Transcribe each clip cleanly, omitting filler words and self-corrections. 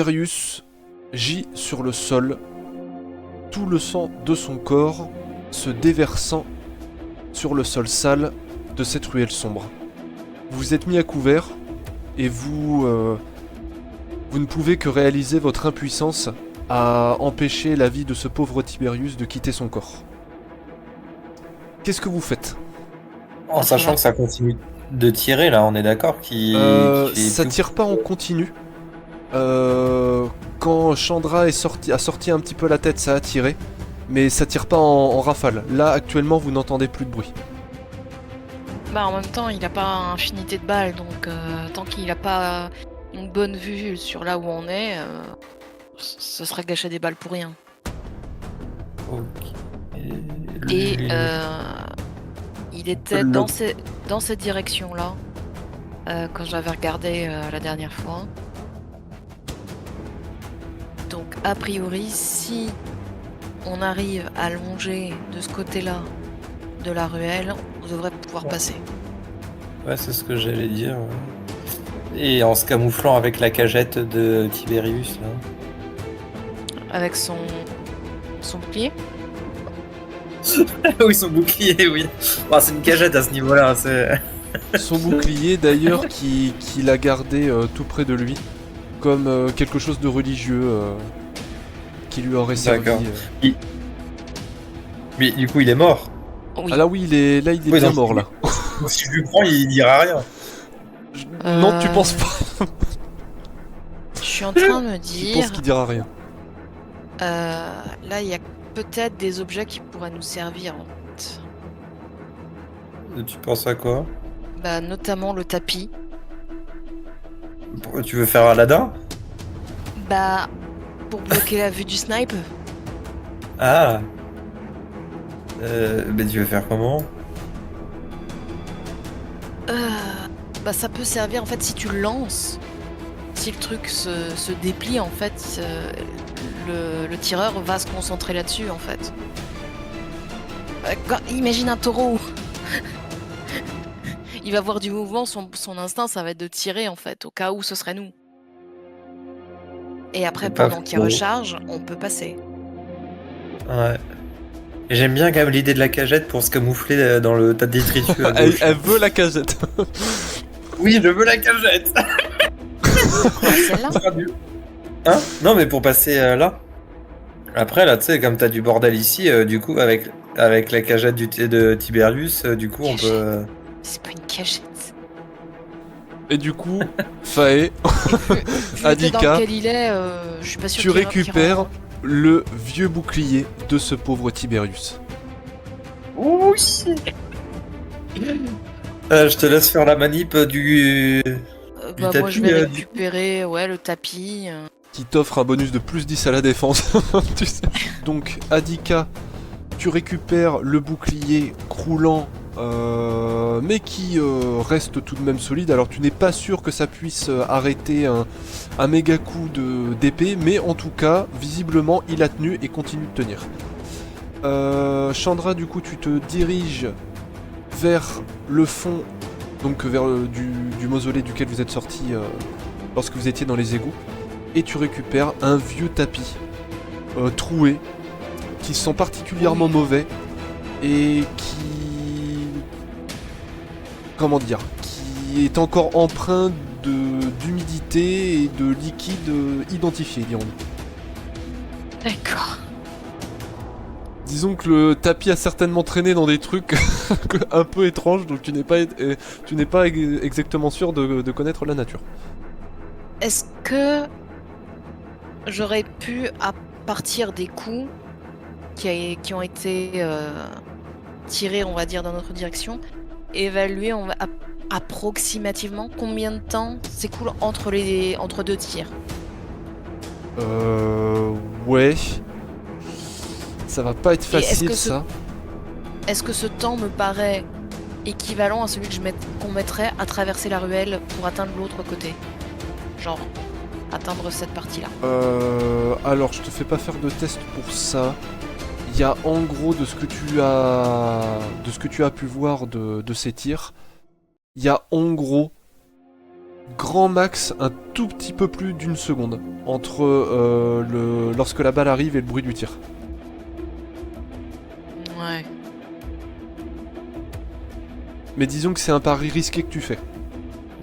Tiberius gît sur le sol, tout le sang de son corps se déversant sur le sol sale de cette ruelle sombre. Vous vous êtes mis à couvert et vous ne pouvez que réaliser votre impuissance à empêcher la vie de ce pauvre Tiberius de quitter son corps. Qu'est-ce que vous faites ? En sachant que ça continue de tirer, là, on est d'accord Ça tire pas en continu. Quand Chandra a sorti un petit peu la tête, ça a tiré. Mais ça tire pas en rafale. Là, actuellement, vous n'entendez plus de bruit. Bah en même temps, il a pas infinité de balles, donc tant qu'il a pas une bonne vue sur là où on est, ce serait gâcher des balles pour rien. Ok. Et il était dans cette direction-là quand j'avais regardé la dernière fois. Donc a priori, si on arrive à longer de ce côté-là de la ruelle, on devrait pouvoir passer. Ouais, c'est ce que j'allais dire. Ouais. Et en se camouflant avec la cagette de Tiberius, là. Avec son bouclier. Oui, son bouclier, oui. Bon, c'est une cagette à ce niveau-là. C'est... Son bouclier, d'ailleurs, qu'il a gardé tout près de lui, comme quelque chose de religieux qui lui aurait servi. D'accord. Mais du coup, il est mort. Oui. Ah là, oui, il est bien mort, là. Si je lui prends, il dira rien. Non, tu penses pas. Je suis en train de me Tu dire. penses qu'il dira rien. Là, il y a peut-être des objets qui pourraient nous servir. En fait. Tu penses à quoi? Bah, notamment le tapis. Tu veux faire Aladdin? Bah, pour bloquer la vue du snipe. Ah. Mais tu veux faire comment? Bah, ça peut servir en fait si tu le lances. Si le truc se déplie, en fait, le tireur va se concentrer là-dessus, en fait. Imagine un taureau. Il va voir du mouvement, son instinct, ça va être de tirer, en fait, au cas où ce serait nous. Et après, C'est pas pendant qu'il faux. recharge, on peut passer. Ouais. Et j'aime bien quand même l'idée de la cagette pour se camoufler dans le tas de détritus à gauche. Elle veut la cagette. Oui, je veux la cagette. Celle-là. Hein? Non, mais pour passer là. Après, là, tu sais, comme t'as du bordel ici, du coup, avec la cagette de Tiberius, du coup, on peut... C'est pas une cachette. Et du coup, Faé, Vu Adika, dans lequel il est, je suis pas sûr tu qu'il récupères le vieux bouclier de ce pauvre Tiberius. Oui. Je te laisse faire la manip du bah, moi, tapis, je vais récupérer le tapis. Qui t'offre un bonus de plus 10 à la défense. Tu sais. Donc, Adika, tu récupères le bouclier croulant, mais qui reste tout de même solide. Alors, tu n'es pas sûr que ça puisse arrêter un méga coup d'épée, mais en tout cas, visiblement, il a tenu et continue de tenir. Chandra, du coup, tu te diriges vers le fond, donc vers du mausolée duquel vous êtes sorti lorsque vous étiez dans les égouts. Et tu récupères un vieux tapis troué qui sent particulièrement mauvais et qui est encore empreint d'humidité et de liquide identifié, dirons-nous. D'accord. Disons que le tapis a certainement traîné dans des trucs un peu étranges, donc tu n'es pas exactement sûr de connaître la nature. Est-ce que j'aurais pu, à partir des coups qui ont été tirés, on va dire, dans notre direction, évaluer approximativement combien de temps s'écoule entre deux tirs? Ouais. Ça va pas être facile, ça. Est-ce que ce temps me paraît équivalent à celui qu'on mettrait à traverser la ruelle pour atteindre l'autre côté? Genre, atteindre cette partie-là. Alors, je te fais pas faire de test pour ça. Il y a en gros de ce que tu as pu voir de ces tirs, il y a en gros grand max un tout petit peu plus d'une seconde entre lorsque la balle arrive et le bruit du tir. Ouais. Mais disons que c'est un pari risqué que tu fais.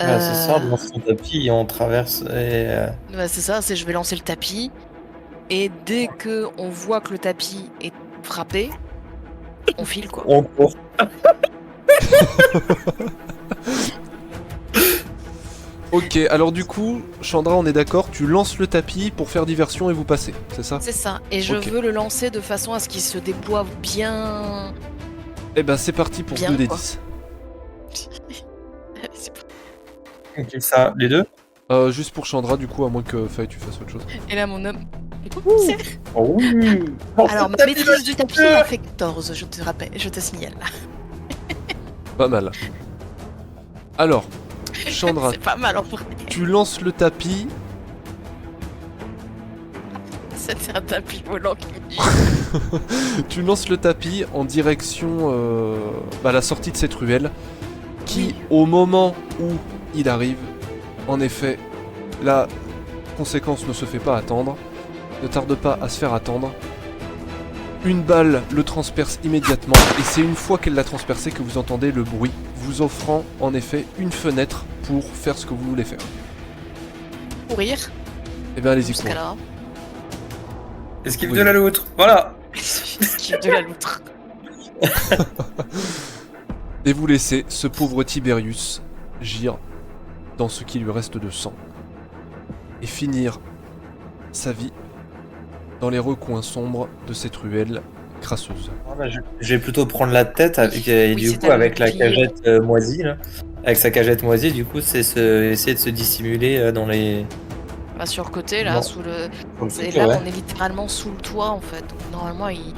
Ouais, c'est ça, on lance son tapis et on traverse. Ouais, c'est ça, je vais lancer le tapis. Et dès que on voit que le tapis est frappé, on file quoi. On court. Ok, alors du coup, Chandra, on est d'accord, tu lances le tapis pour faire diversion et vous passez, c'est ça? C'est ça. Et je Ok. veux le lancer de façon à ce qu'il se déploie bien. Eh ben c'est parti pour Bien, 2d10. C'est pas- Ok, ça, les deux. Juste pour Chandra, du coup, à moins que Faye, tu fasses autre chose. Et là, mon homme. Oh, oui. Alors, ma maîtrise du tapis a fait 14, je te rappelle, je te signale. Pas mal. Alors, Chandra, C'est pas mal en vrai. tu lances le tapis. C'est un tapis volant qui dit. Tu lances le tapis en direction la sortie de cette ruelle, qui, au moment où il arrive, en effet, la conséquence ne se fait pas attendre, ne tarde pas à se faire attendre. Une balle le transperce immédiatement, et c'est une fois qu'elle l'a transpercé que vous entendez le bruit, vous offrant en effet une fenêtre pour faire ce que vous voulez faire. Courir Eh bien, allez-y, jusqu'à courez. là. Esquive Oui. de la loutre. Voilà. Esquive de la loutre. Et vous laissez ce pauvre Tiberius gire dans ce qui lui reste de sang et finir sa vie dans les recoins sombres de cette ruelle crasseuse. Je vais plutôt prendre la tête avec, et Oui, du c'est coup à avec la l'oublier. cagette moisie là. Avec sa cagette moisie, du coup, c'est essayer de se dissimuler dans les. Bah, sur le côté, là, Non. sous le. C'est Et là, on est littéralement sous le toit en fait. Donc, normalement, il.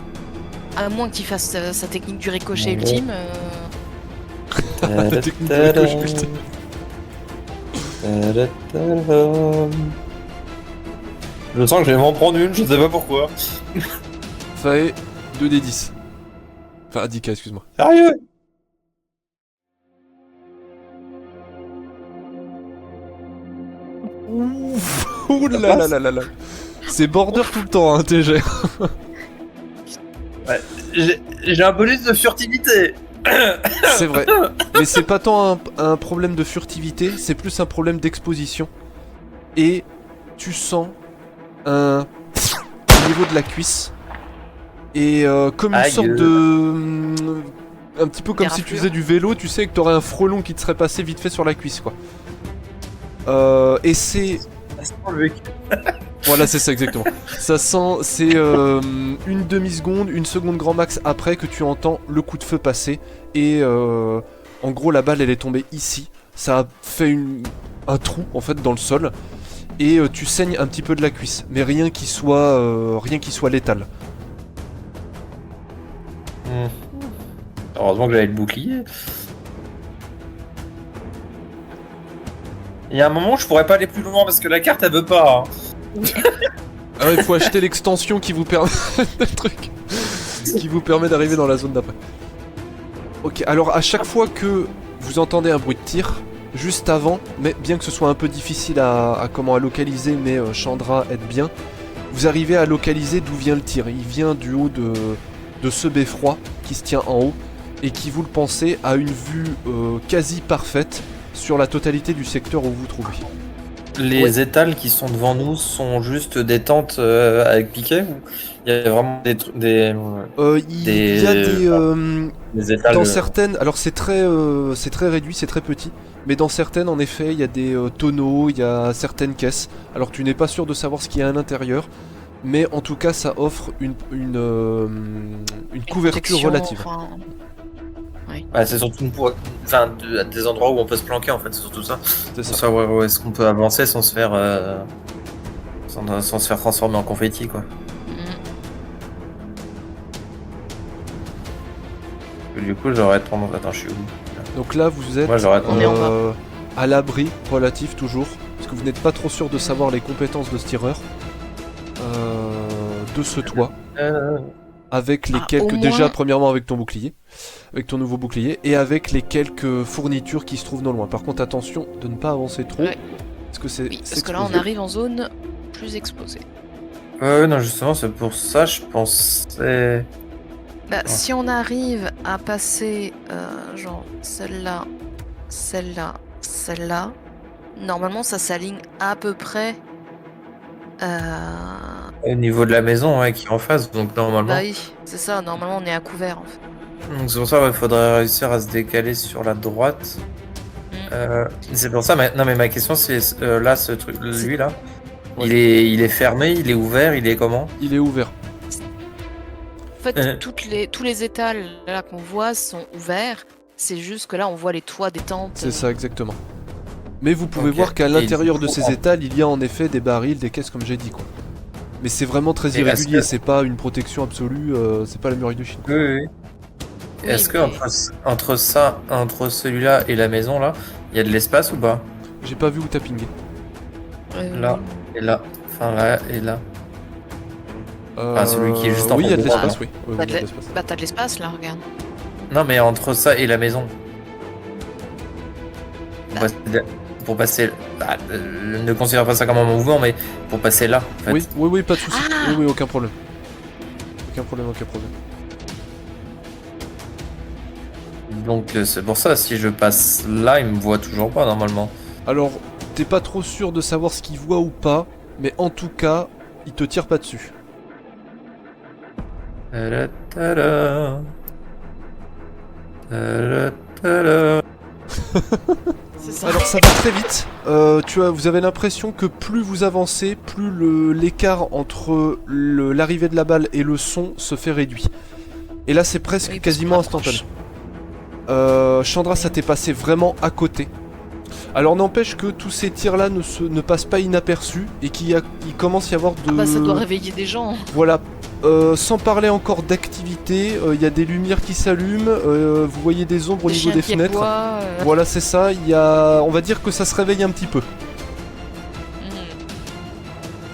À moins qu'il fasse sa technique du ricochet Ouais. ultime. La technique de ricochet ultime. Je sens que je vais m'en prendre une, je sais pas pourquoi. Fae 2d10. Enfin, Adika, excuse-moi. Sérieux? Ouf. Ouh là là là là là. C'est border tout le temps, hein, TG. J'ai un bonus de furtivité. C'est vrai. Mais c'est pas tant un problème de furtivité, c'est plus un problème d'exposition. Et tu sens au niveau de la cuisse. Et comme une Aïe. sorte de... un petit peu comme Des si tu raflures. faisais du vélo, tu sais que t'aurais un frelon qui te serait passé vite fait sur la cuisse, quoi. Et c'est... Voilà, c'est ça exactement. Ça sent, c'est une demi-seconde, une seconde grand max après que tu entends le coup de feu passer. Et en gros, la balle, elle est tombée ici. Ça a fait un trou, en fait, dans le sol. Et tu saignes un petit peu de la cuisse. Mais rien qui soit létal. Heureusement que j'avais le bouclier. Il y a un moment où je pourrais pas aller plus loin parce que la carte elle veut pas. Hein. Ah ouais, il faut acheter l'extension qui vous permet... le truc. Qui vous permet d'arriver dans la zone d'après. Ok, alors à chaque fois que vous entendez un bruit de tir, juste avant, mais bien que ce soit un peu difficile à localiser, mais Chandra aide bien, vous arrivez à localiser d'où vient le tir. Il vient du haut de ce beffroi qui se tient en haut et qui, vous le pensez, a une vue quasi parfaite sur la totalité du secteur où vous vous trouvez. Les étals qui sont devant nous sont juste des tentes avec piquet ou il y a vraiment Il y a des étals dans certaines, alors c'est très réduit, c'est très petit, mais dans certaines, en effet, il y a des tonneaux, il y a certaines caisses. Alors tu n'es pas sûr de savoir ce qu'il y a à l'intérieur, mais en tout cas, ça offre une couverture Protection, relative. enfin, Ouais, c'est surtout des endroits où on peut se planquer en fait, c'est surtout ça. C'est Pour ça. savoir où est-ce qu'on peut avancer sans se faire sans se faire transformer en confetti quoi. Et du coup j'aurais tendance. Attends, je suis où? Donc là, vous êtes Moi, j'aurais On est en bas. à l'abri relatif toujours, parce que vous n'êtes pas trop sûr de savoir les compétences de ce tireur de ce toit. avec les Ah, quelques... au Déjà, moins- premièrement, avec ton bouclier, avec ton nouveau bouclier, et avec les quelques fournitures qui se trouvent non loin. Par contre, attention de ne pas avancer trop, Ouais. parce que c'est Oui, parce que là, on explosé. arrive en zone plus exposée. Ouais, non, justement, c'est pour ça, je pensais. Bah, si on arrive à passer, genre, celle-là, celle-là, celle-là, normalement, ça s'aligne à peu près. Au niveau de la maison, ouais, qui est en face, donc normalement. Bah oui, c'est ça, normalement, on est à couvert, en fait. Donc c'est pour ça, il faudrait réussir à se décaler sur la droite. Mm. C'est pour ça, non, mais ma question, c'est là, ce truc, lui là, Ouais. il est fermé, il est ouvert, il est comment? Il est ouvert. En fait, tous les étals là qu'on voit sont ouverts. C'est juste que là, on voit les toits des tentes. C'est ça, exactement. Mais vous pouvez Ok. voir qu'à Et l'intérieur du de coup, ces étals, il y a en effet des barils, des caisses, comme j'ai dit, quoi. Mais c'est vraiment très Et est-ce irrégulier, que- c'est pas une protection absolue, c'est pas la muraille de Chine. Oui, oui, oui. Oui, Est-ce que mais- entre celui-là et la maison là, il y a de l'espace ou pas? J'ai pas vu où t'as pingé. Là et là, enfin là et là. celui qui est juste en Oui, il y a de face de moi, l'espace, oui. Oui, T'as oui, il y a de de l'espace. Bah, t'as de l'espace là, regarde. Non, mais entre ça et la maison. Pour Bah. passer, ne considère pas ça comme un mouvement, mais pour passer là, en fait. Oui, oui, oui, pas de soucis. Ah Oui, oui, aucun problème. Aucun problème, aucun problème. Donc c'est pour ça, si je passe là, il me voit toujours pas normalement. Alors, t'es pas trop sûr de savoir ce qu'il voit ou pas, mais en tout cas, il te tire pas dessus. Ta-da-ta-da. Ta-da-ta-da. C'est ça. Alors ça va très vite. Vous avez l'impression que plus vous avancez, plus l'écart entre l'arrivée de la balle et le son se fait réduit. Et là, c'est presque Oui, parce quasiment qu'on instantané. approche. Chandra, ça t'est passé vraiment à côté. Alors n'empêche que tous ces tirs-là ne passent pas inaperçus et il commence à y avoir de... Ah bah, ça doit réveiller des gens. Voilà. Sans parler encore d'activité, il y a des lumières qui s'allument, vous voyez des ombres au Des niveau chiens des qui fenêtres. aboient, Voilà, c'est ça. On va dire que ça se réveille un petit peu. hmm.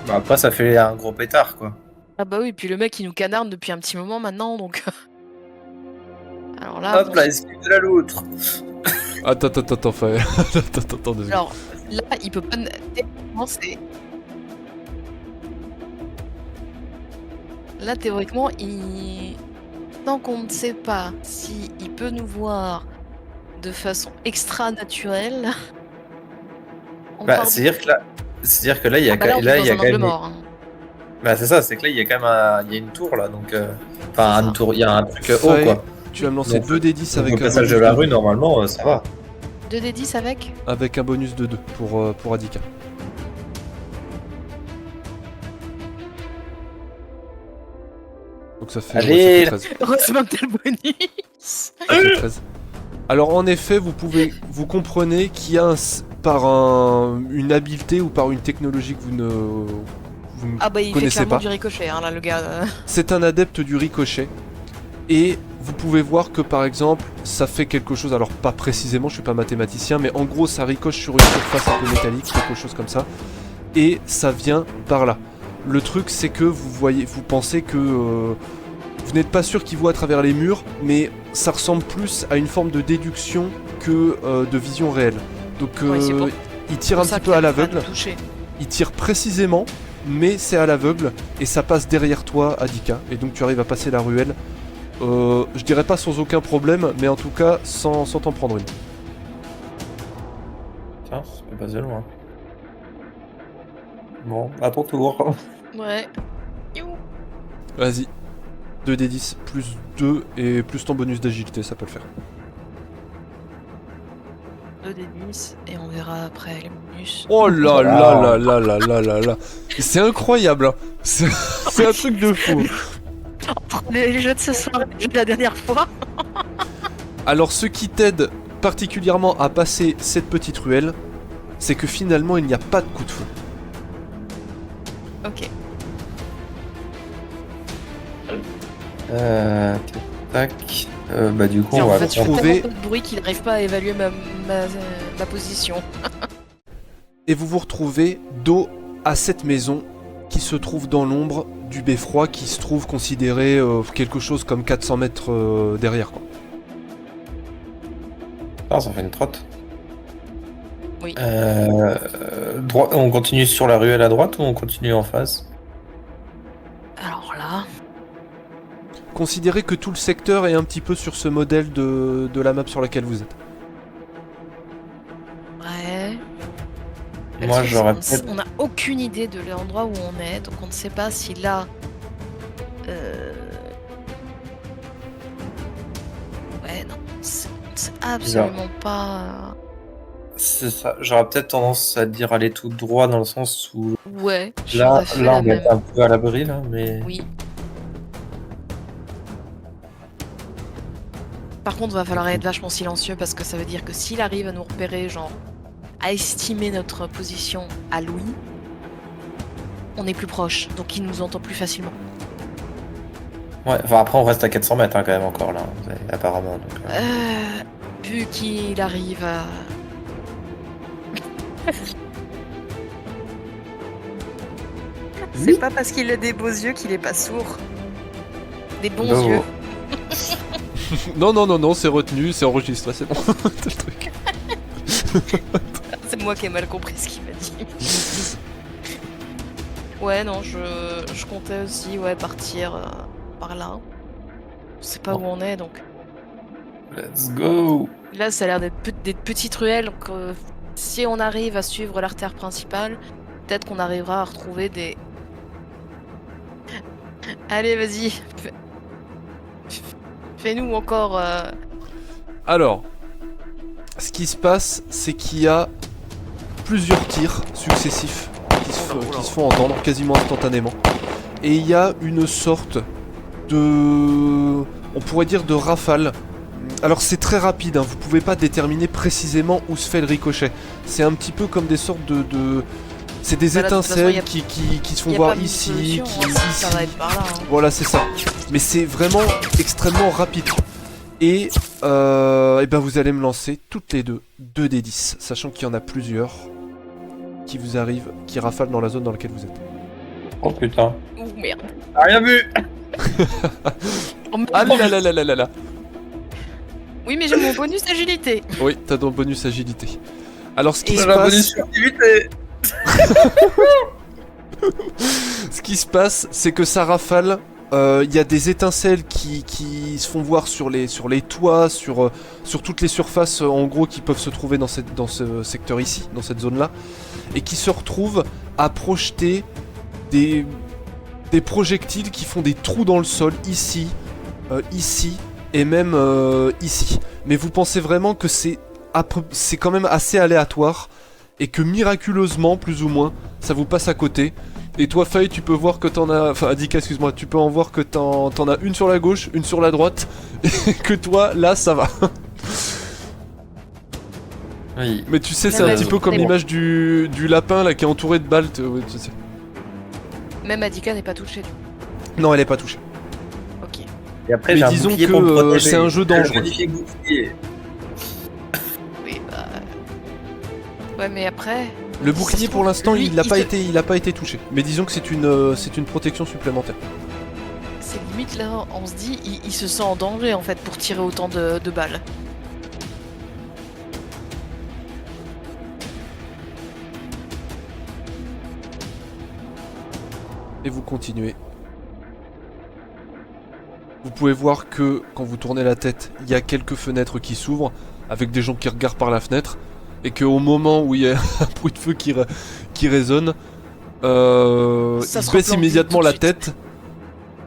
Bah, après, ça fait un gros pétard, quoi. Ah bah oui, puis le mec, il nous canarde depuis un petit moment maintenant, donc... Alors là... Hop bon, là, esquive de la loutre. Attends, Faël. Attends, 2 secondes. alors, là, il peut pas... Théoriquement, c'est... Là, théoriquement, tant qu'on ne sait pas si il peut nous voir de façon extra-naturelle... on Bah, part c'est-à-dire que là, il y a, Ah bah là, on là, est il y dans a un quand angle même. mort. Hein. Bah, c'est ça, c'est que là, il y a quand même il y a une tour là, donc. Enfin, C'est une ça. tour, il y a un truc haut, Faël, quoi. tu vas me lancer Donc, 2d10 Donc, avec au un passage bonus de la de rue, 2. normalement, ça va. 2d10 avec Avec un bonus de 2 pour Adika. Donc ça fait, Allez, ça fait 13. Heureusement que t'as le bonus. Ça fait 13. Alors en effet, vous comprenez qu'il y a une habileté ou par une technologie que vous ne Ah bah il fait connaissez clairement pas. du ricochet, hein, là, le gars. C'est un adepte du ricochet. Et vous pouvez voir que par exemple, ça fait quelque chose, alors pas précisément, je suis pas mathématicien, mais en gros ça ricoche sur une surface un peu métallique, quelque chose comme ça. Et ça vient par là. Le truc c'est que vous pensez que vous n'êtes pas sûr qu'il voit à travers les murs, mais ça ressemble plus à une forme de déduction que de vision réelle. Donc Ouais, c'est pour- il tire un Pour ça petit peu à qu'il arrive l'aveugle. nous toucher. Il tire précisément, mais c'est à l'aveugle et ça passe derrière toi, Adika. Et donc tu arrives à passer la ruelle. Je dirais pas sans aucun problème, mais en tout cas sans t'en prendre une. Tiens, ça fait passer loin. Bon, à ton tour. Ouais. You. Vas-y. 2d10 plus 2 et plus ton bonus d'agilité, ça peut le faire. 2d10 et on verra après les bonus. Oh là là là là là là là là. C'est incroyable, hein. C'est un truc de fou. Les jeux de ce soir, les jeux de la dernière fois. Alors ce qui t'aide particulièrement à passer cette petite ruelle, c'est que finalement il n'y a pas de coup de feu. Ok. Tac. Bah du coup, Et on en va fait, je fais trouver- tellement peu de bruit qu'il n'arrive pas à évaluer ma position. Et vous vous retrouvez dos à cette maison qui se trouve dans l'ombre du beffroi qui se trouve considéré quelque chose comme 400 mètres derrière, quoi. Ah, ça fait une trotte. Oui. On continue sur la ruelle à droite ou on continue en face? Alors là, Considérez que tout le secteur est un petit peu sur ce modèle de la map sur laquelle vous êtes. ouais. Le Moi, truc, j'aurais c'est peut-être. on n'a aucune idée de l'endroit où on est, donc on ne sait pas si là. Ouais, non, c'est absolument pas. C'est ça. J'aurais peut-être tendance à dire aller tout droit dans le sens où Ouais, là, j'aurais fait là, la on même. est un peu à l'abri là, mais. Oui. Par contre, va falloir être vachement silencieux parce que ça veut dire que s'il arrive à nous repérer, genre, à estimer notre position à Louis, on est plus proche, donc il nous entend plus facilement. Ouais. Enfin après, on reste à 400 mètres hein, quand même encore là, apparemment. Donc, Vu qu'il arrive à. C'est pas parce qu'il a des beaux yeux qu'il est pas sourd. Des bons Non. yeux. Non, c'est retenu, c'est enregistré, c'est bon. C'est le truc. C'est moi qui ai mal compris ce qu'il m'a dit. Ouais, non, je comptais aussi partir par là. Je sais pas où on est, donc. Let's go. Là, ça a l'air d'être des petites ruelles, donc si on arrive à suivre l'artère principale, peut-être qu'on arrivera à retrouver des... Allez, vas-y. Fais-nous encore... Alors, ce qui se passe, c'est qu'il y a plusieurs tirs successifs qui se font entendre quasiment instantanément. Et il y a une sorte de... on pourrait dire de rafale. Alors c'est très rapide, hein, vous pouvez pas déterminer précisément où se fait le ricochet. C'est un petit peu comme des sortes de... C'est des Bah là, de toute façon, étincelles y a- qui se font y a voir pas mille ici, solutions, qui hein, ici. ça va être par là. Hein. Voilà, c'est ça. Mais c'est vraiment extrêmement rapide. Et, ben vous allez me lancer toutes les deux 2d10, sachant qu'il y en a plusieurs qui vous arrivent, qui rafalent dans la zone dans laquelle vous êtes. Oh putain. Ouh, merde. Rien vu. Oh, merde. Ah là là là là là là. Oui, mais j'ai mon bonus agilité. Oui, t'as ton bonus agilité. Alors ce qui Et se La passe, bonus furtivité. ce qui se passe, c'est que ça rafale. Il y a des étincelles qui se font voir sur les toits, sur toutes les surfaces en gros qui peuvent se trouver dans ce secteur ici, dans cette zone là, et qui se retrouvent à projeter des projectiles qui font des trous dans le sol ici, ici et même ici. Mais vous pensez vraiment que c'est quand même assez aléatoire et que miraculeusement, plus ou moins, ça vous passe à côté. Et toi, Faye, tu peux voir que t'en as... Enfin, Adika, excuse-moi, tu peux en voir que t'en as une sur la gauche, une sur la droite, et que toi, là, ça va. Oui. Mais tu sais, c'est Non, un mais petit oui, peu comme mais bon. l'image du lapin, là, qui est entouré de balles. Ouais, tu sais. Même Adika n'est pas touchée. Non, elle est pas touchée. Ok. Et après, Mais j'ai un disons bouclier que, pour me protéger. c'est un jeu dangereux. Magnifique bouclier. Oui, bah... Ouais, mais après... Le Ça bouclier, se pour trouve, l'instant, lui, il a il pas été touché. Mais disons que c'est une protection supplémentaire. C'est limite là, on se dit, il se sent en danger en fait pour tirer autant de balles. Et vous continuez. Vous pouvez voir que quand vous tournez la tête, il y a quelques fenêtres qui s'ouvrent avec des gens qui regardent par la fenêtre et qu'au moment où il y a un bruit de feu qui résonne, Ça ils se baissent replanque immédiatement tout de la suite. tête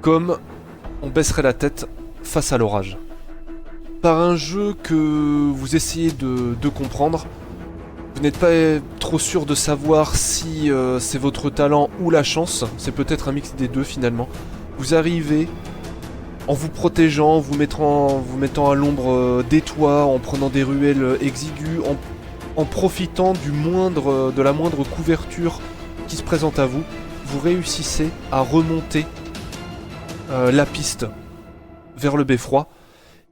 comme on baisserait la tête face à l'orage. Par un jeu que vous essayez de comprendre, vous n'êtes pas trop sûr de savoir si c'est votre talent ou la chance, c'est peut-être un mix des deux finalement. Vous arrivez en vous protégeant, vous mettant à l'ombre des toits, en prenant des ruelles exiguës, en profitant de la moindre couverture qui se présente à vous, vous réussissez à remonter la piste vers le beffroi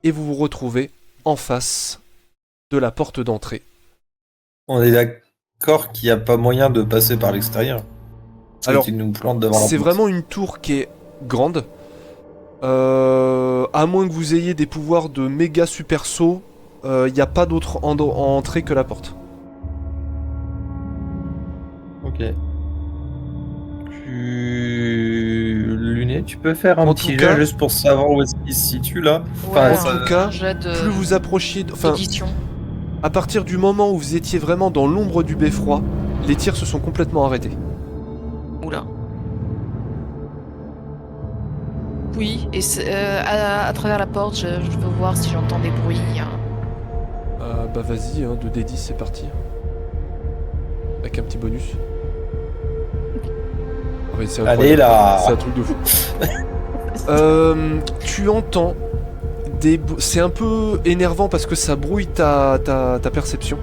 et vous vous retrouvez en face de la porte d'entrée. On est d'accord qu'il n'y a pas moyen de passer par l'extérieur. Alors, tu nous plantes devant la c'est porte. vraiment une tour qui est grande. À moins que vous ayez des pouvoirs de méga super saut, il n'y a pas d'autre entrée que la porte. Ok. Luné, tu peux faire un En petit tout cas- jet juste pour savoir où est-ce qu'il se situe là. Ouais, en ça- tout cas, un jet de Plus vous approchiez, enfin, édition. à partir du moment où vous étiez vraiment dans l'ombre du beffroi, les tirs se sont complètement arrêtés. Oula. Oui, et à travers la porte, je veux voir si j'entends des bruits. Bah vas-y, 2d10 c'est parti. Avec un petit bonus. Ah oui, c'est Allez incroyable. là. C'est un truc de fou. Tu entends c'est un peu énervant parce que ça brouille ta perception.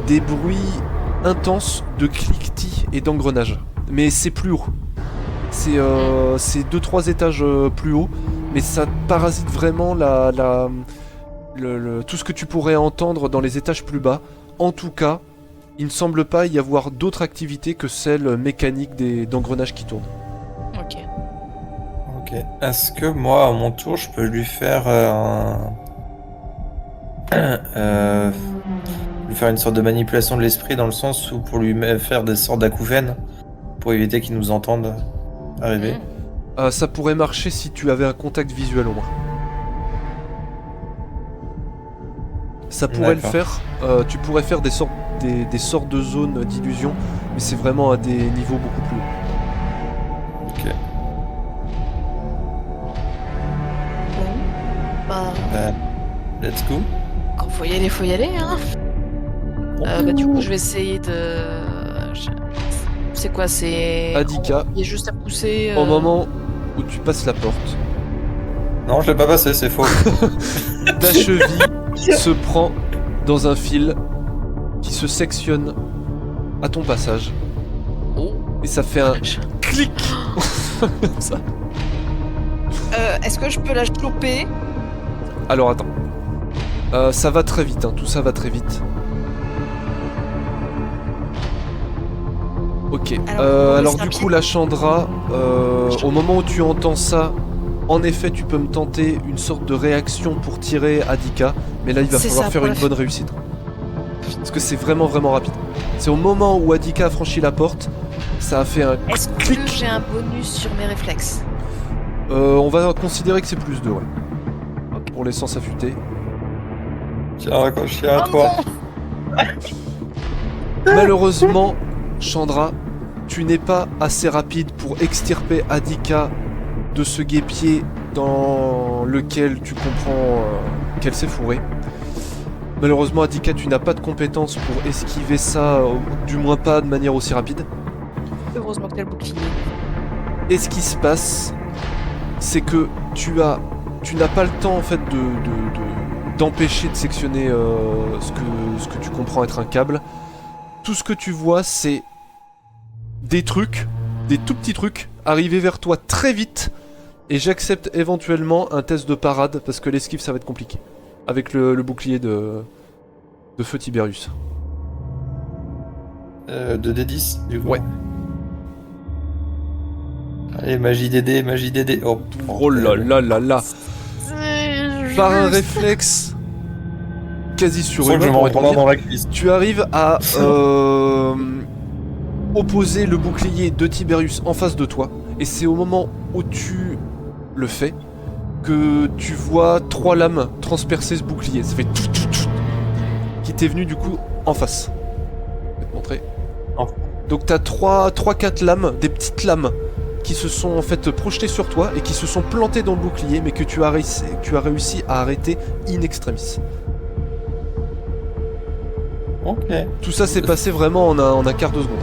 Des bruits intenses de cliquetis et d'engrenages. Mais c'est plus haut. C'est 2-3 étages plus haut. Mais ça parasite vraiment tout ce que tu pourrais entendre dans les étages plus bas. En tout cas, il ne semble pas y avoir d'autres activités que celles mécaniques d'engrenages qui tournent. Ok. Ok. Est-ce que moi, à mon tour, je peux lui faire lui faire une sorte de manipulation de l'esprit dans le sens où pour lui faire des sortes d'acouphènes pour éviter qu'il nous entende arriver. Ça pourrait marcher si tu avais un contact visuel au moins. Ça pourrait le D'accord. faire. Tu pourrais faire des sortes de zones d'illusion, mais c'est vraiment à des niveaux beaucoup plus hauts. Ok. Bon. Bah, Let's go. quand faut y aller, hein. Bah, du coup, je vais essayer de. C'est quoi, c'est. Adika, Il est juste à pousser. au moment où tu passes la porte, Non, je l'ai pas passé, c'est faux. ta cheville se prend dans un fil qui se sectionne à ton passage. Oh. Et ça fait un clic comme ça. Est-ce que je peux la choper? Alors attends. Ça va très vite, tout ça va très vite. Ok. Alors du coup, la Chandra, au moment où tu entends ça, en effet, tu peux me tenter une sorte de réaction pour tirer Adika, mais là, il va C'est falloir ça, faire pour une la bonne réussite. Parce que c'est vraiment rapide. C'est au moment où Adika a franchi la porte, ça a fait un Est-ce que clic. j'ai un bonus sur mes réflexes? On va considérer que c'est plus 2, ouais. Pour les sens affûtés. Tiens, quand je suis à Oh toi. non. Malheureusement, Chandra, tu n'es pas assez rapide pour extirper Adika de ce guêpier dans lequel tu comprends qu'elle s'est fourrée. Malheureusement, Adika, tu n'as pas de compétences pour esquiver ça, du moins pas de manière aussi rapide. Heureusement que t'as le bouclier. Et ce qui se passe, c'est que tu n'as pas le temps en fait d'empêcher de sectionner ce que tu comprends être un câble. Tout ce que tu vois, c'est des trucs, des tout petits trucs, arriver vers toi très vite. Et j'accepte éventuellement un test de parade parce que l'esquive ça va être compliqué. Avec le bouclier de feu Tiberius. 2d10 du coup. Ouais. Allez, magie DD, magie DD. Oh, Oh là là là là. Par un réflexe quasi Je sens que je surhumain, vais m'en pourrait-on prendre dire, dans la cuisse. tu arrives à opposer le bouclier de Tiberius en face de toi. Et c'est au moment où tu le fais que tu vois 3 lames transpercer ce bouclier. Ça fait tout qui t'est venu du coup en face. Je vais te montrer. Enfin. Donc t'as 3-4 lames, des petites lames qui se sont en fait projetées sur toi et qui se sont plantées dans le bouclier mais que tu as réussi à arrêter in extremis. Ok. Tout ça s'est passé vraiment en un quart de seconde.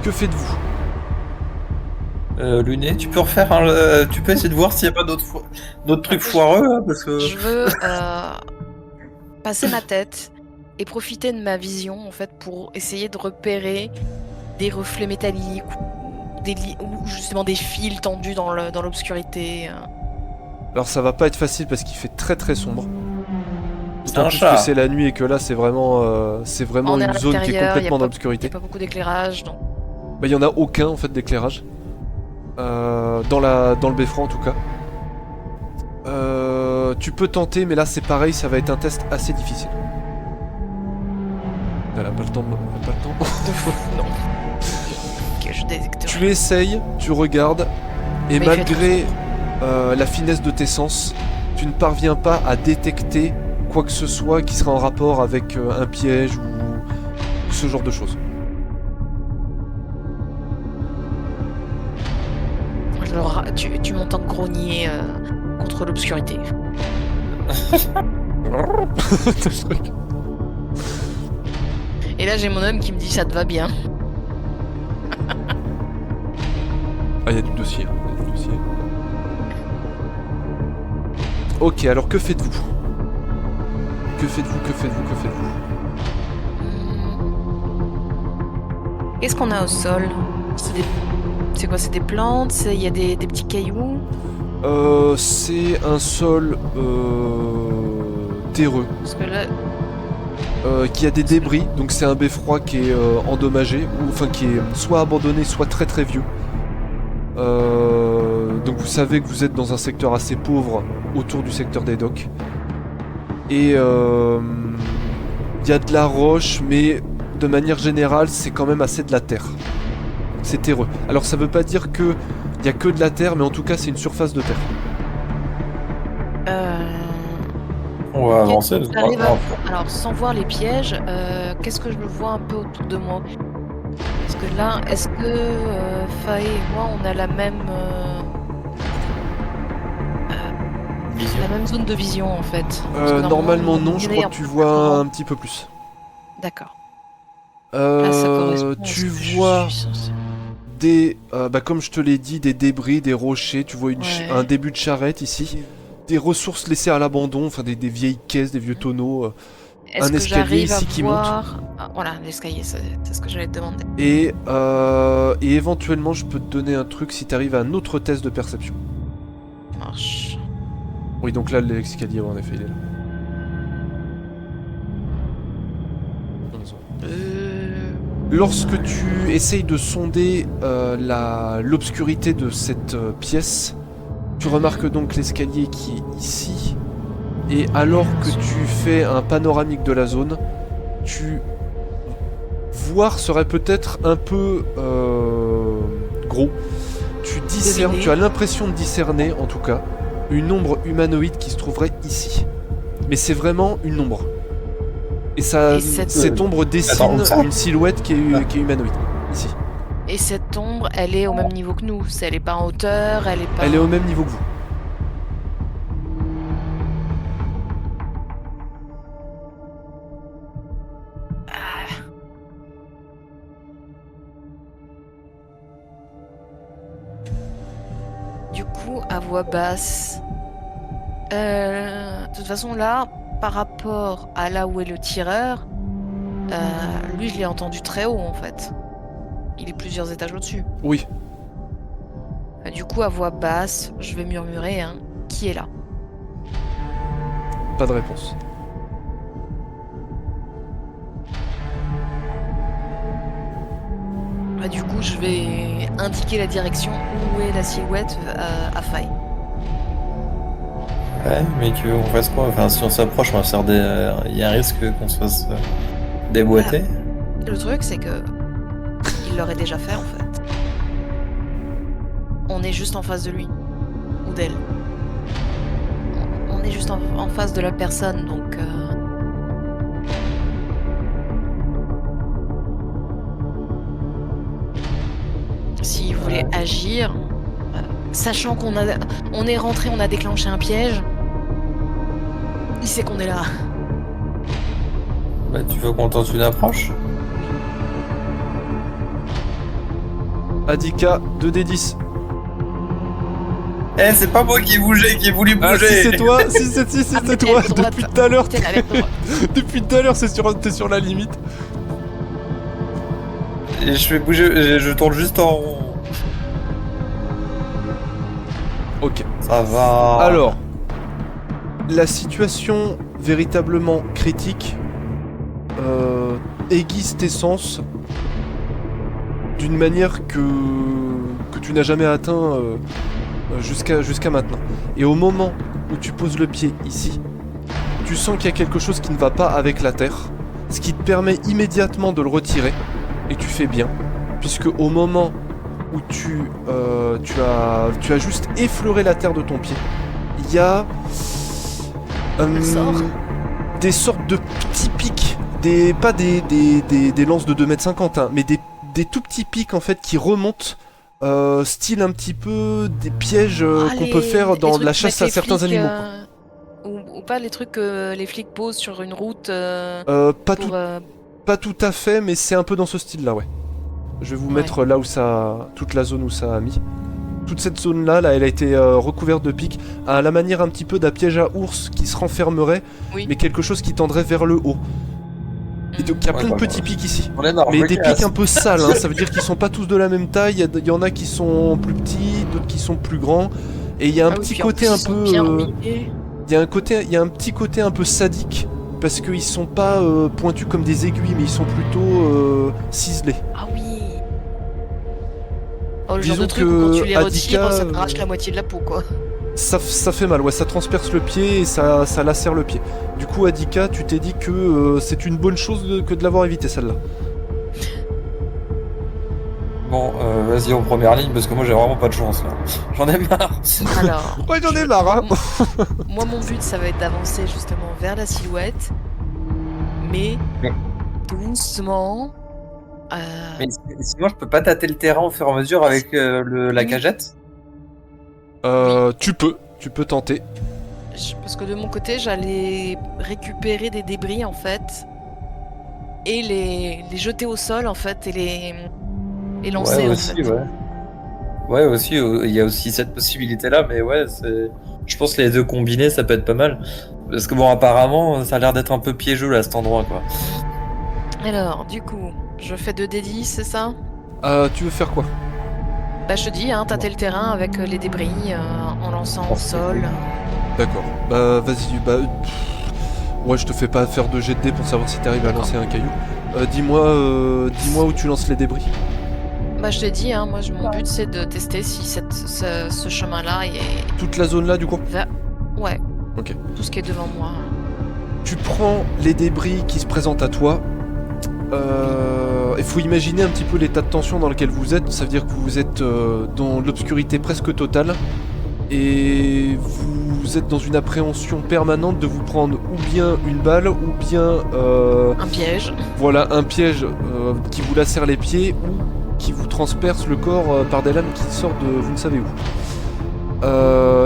Que faites-vous? Luné, tu peux refaire tu peux essayer de voir s'il n'y a pas d'autres trucs foireux hein, parce que. Je veux passer ma tête et profiter de ma vision en fait pour essayer de repérer des reflets métalliques ou justement des fils tendus dans l'obscurité. Alors ça va pas être facile parce qu'il fait très très sombre. C'est D'autant un plus chat. que c'est la nuit et que là c'est vraiment On est à une zone qui est l'intérieur, y a complètement dans pas- l'obscurité. y a pas beaucoup d'éclairage, donc. Bah, il y en a aucun en fait d'éclairage. Dans le beffroi en tout cas. Tu peux tenter, mais là c'est pareil, ça va être un test assez difficile. Elle a pas le temps. Elle a pas le temps. Non. Ok, je détecte. Tu essayes, tu regardes, et Mais il fait malgré la finesse de tes sens, tu ne parviens pas à détecter quoi que ce soit qui serait en rapport avec un piège ou ce genre de choses. Tu m'entends grogner contre l'obscurité. Et là, j'ai mon homme qui me dit ça te va bien. Ah, il y a du dossier. Il y a du dossier. Ok, alors que faites-vous? Que faites-vous? Que faites-vous? Que faites-vous? Qu'est-ce qu'on a au sol? C'est quoi? C'est des plantes? Il y a des petits cailloux? C'est un sol terreux Parce que là, qui a des débris, donc c'est un beffroi qui est endommagé, ou enfin qui est soit abandonné, soit très très vieux. Donc vous savez que vous êtes dans un secteur assez pauvre autour du secteur des docks. Et il y a de la roche, mais de manière générale, c'est quand même assez de la terre. C'est terreux. Alors ça veut pas dire que il y a que de la terre, mais en tout cas c'est une surface de terre. On va avancer. j'arrive à- Alors, sans voir les pièges, qu'est-ce que je vois un peu autour de moi? Parce que là, est-ce que Faye et moi, on a la même zone de vision en fait? Parce que Normalement non, je on est crois un que tu peu vois grand. un petit peu plus. D'accord. Là, ça correspond à Tu ce que je vois suis censée- des, comme je te l'ai dit, des débris, des rochers, tu vois Ouais. un début de charrette ici, des ressources laissées à l'abandon, enfin des vieilles caisses, des vieux tonneaux, Est-ce un que escalier j'arrive à ici qui voir... Ah, voilà, l'escalier, c'est ce que j'allais te demander. et éventuellement je peux te donner un truc si t'arrives à un autre test de perception. Marche. Oui, donc là l'escalier, en effet, il est là. Lorsque tu essayes de sonder l'obscurité de cette pièce, tu remarques donc l'escalier qui est ici. Et alors que tu fais un panoramique de la zone, voir serait peut-être un peu gros. Tu discernes, Deviner. tu as l'impression de discerner en tout cas une ombre humanoïde qui se trouverait ici. Mais c'est vraiment une ombre. Et Et cette ombre dessine Attends, ça une silhouette qui est humanoïde, ici. Et cette ombre, elle est au même niveau que nous. Elle est pas en hauteur, elle est pas... Elle est au même niveau que vous. Du coup, à voix basse... De toute façon, là, par rapport à là où est le tireur, lui, je l'ai entendu très haut, en fait. Il est plusieurs étages au-dessus. Oui. Du coup, à voix basse, je vais murmurer, hein, qui est là? Pas de réponse. Du coup, je vais indiquer la direction où est la silhouette à Faye. Ouais, mais tu veux qu'on fasse quoi? Enfin, si on s'approche, on va se faire des. Il y a un risque qu'on se fasse déboîter. Le truc, c'est que il l'aurait déjà fait, en fait. On est juste en face de lui. Ou d'elle. On est juste en face de la personne, donc... S'il voulait agir, sachant qu'on est rentré, on a déclenché un piège, il sait qu'on est là. Bah, tu veux qu'on tente une approche? Adika, 2d10. Eh, c'est pas moi qui ai bougé, qui ai voulu bouger! Ah, si c'est toi, si c'est toi, droite. depuis tout à l'heure, T'es la lettre droite. depuis tout à l'heure, t'es sur la limite. Et je fais bouger, je tourne juste en rond. Ok. Ça va. Alors, la situation véritablement critique aiguise tes sens d'une manière que tu n'as jamais atteint jusqu'à maintenant. Et au moment où tu poses le pied ici, tu sens qu'il y a quelque chose qui ne va pas avec la terre, ce qui te permet immédiatement de le retirer, et tu fais bien, puisque au moment où tu as juste effleuré la terre de ton pied, il y a des sortes de petits pics, pas des lances de 2,50 m, hein, mais des tout petits pics en fait qui remontent, style un petit peu des pièges qu'on peut faire dans la chasse à certains animaux. Ou pas les trucs que les flics posent sur une route Pas tout à fait, mais c'est un peu dans ce style-là, ouais. Je vais vous mettre là où ça... toute la zone où ça a mis. Toute cette zone-là, elle a été recouverte de pics, à la manière un petit peu d'un piège à ours qui se renfermerait, mais quelque chose qui tendrait vers le haut. Et donc il y a plein de petits pics ici. Mais des pics un peu sales, hein, ça veut dire qu'ils sont pas tous de la même taille, il y en a qui sont plus petits, d'autres qui sont plus grands. Et il y a un petit côté un peu... Il y a un petit côté un peu sadique, parce qu'ils sont pas pointus comme des aiguilles, mais ils sont plutôt ciselés. Ah oui. Oh, le genre de truc où quand tu les retires, ça t'arrache la moitié de la peau, quoi. Ça fait mal, ouais, ça transperce le pied et ça lacère le pied. Du coup, Adika, tu t'es dit que c'est une bonne chose que de l'avoir évité, celle-là. Bon, vas-y en première ligne, parce que moi j'ai vraiment pas de chance, là. J'en ai marre. Alors... ouais, j'en ai marre, hein. Moi, mon but, ça va être d'avancer justement vers la silhouette, mais doucement... Mais sinon, je peux pas tâter le terrain au fur et à mesure avec la cagette? Tu peux tenter. Parce que de mon côté, j'allais récupérer des débris en fait, et les jeter au sol en fait, et lancer ouais, aussi, en fait. Ouais, aussi, il y a aussi cette possibilité-là, mais ouais, je pense que les deux combinés, ça peut être pas mal. Parce que bon, apparemment, ça a l'air d'être un peu piégeux là, cet endroit, quoi. Alors, du coup, je fais 2d10, c'est ça? Tu veux faire quoi? Bah je te dis, hein, tâter le terrain avec les débris en lançant au sol. D'accord. Bah vas-y, ouais, je te fais pas faire de jet de dés pour savoir si t'arrives à lancer un caillou. Dis-moi où tu lances les débris. Bah je t'ai dit, hein, moi mon but c'est de tester si ce chemin-là est... Toute la zone là du coup? Ouais. Ok. Tout ce qui est devant moi. Tu prends les débris qui se présentent à toi. Il faut imaginer un petit peu l'état de tension dans lequel vous êtes. Ça veut dire que vous êtes dans l'obscurité presque totale. Et vous êtes dans une appréhension permanente de vous prendre ou bien une balle ou bien... un piège. Voilà, un piège qui vous lacère les pieds ou qui vous transperce le corps par des lames qui sortent de vous ne savez où.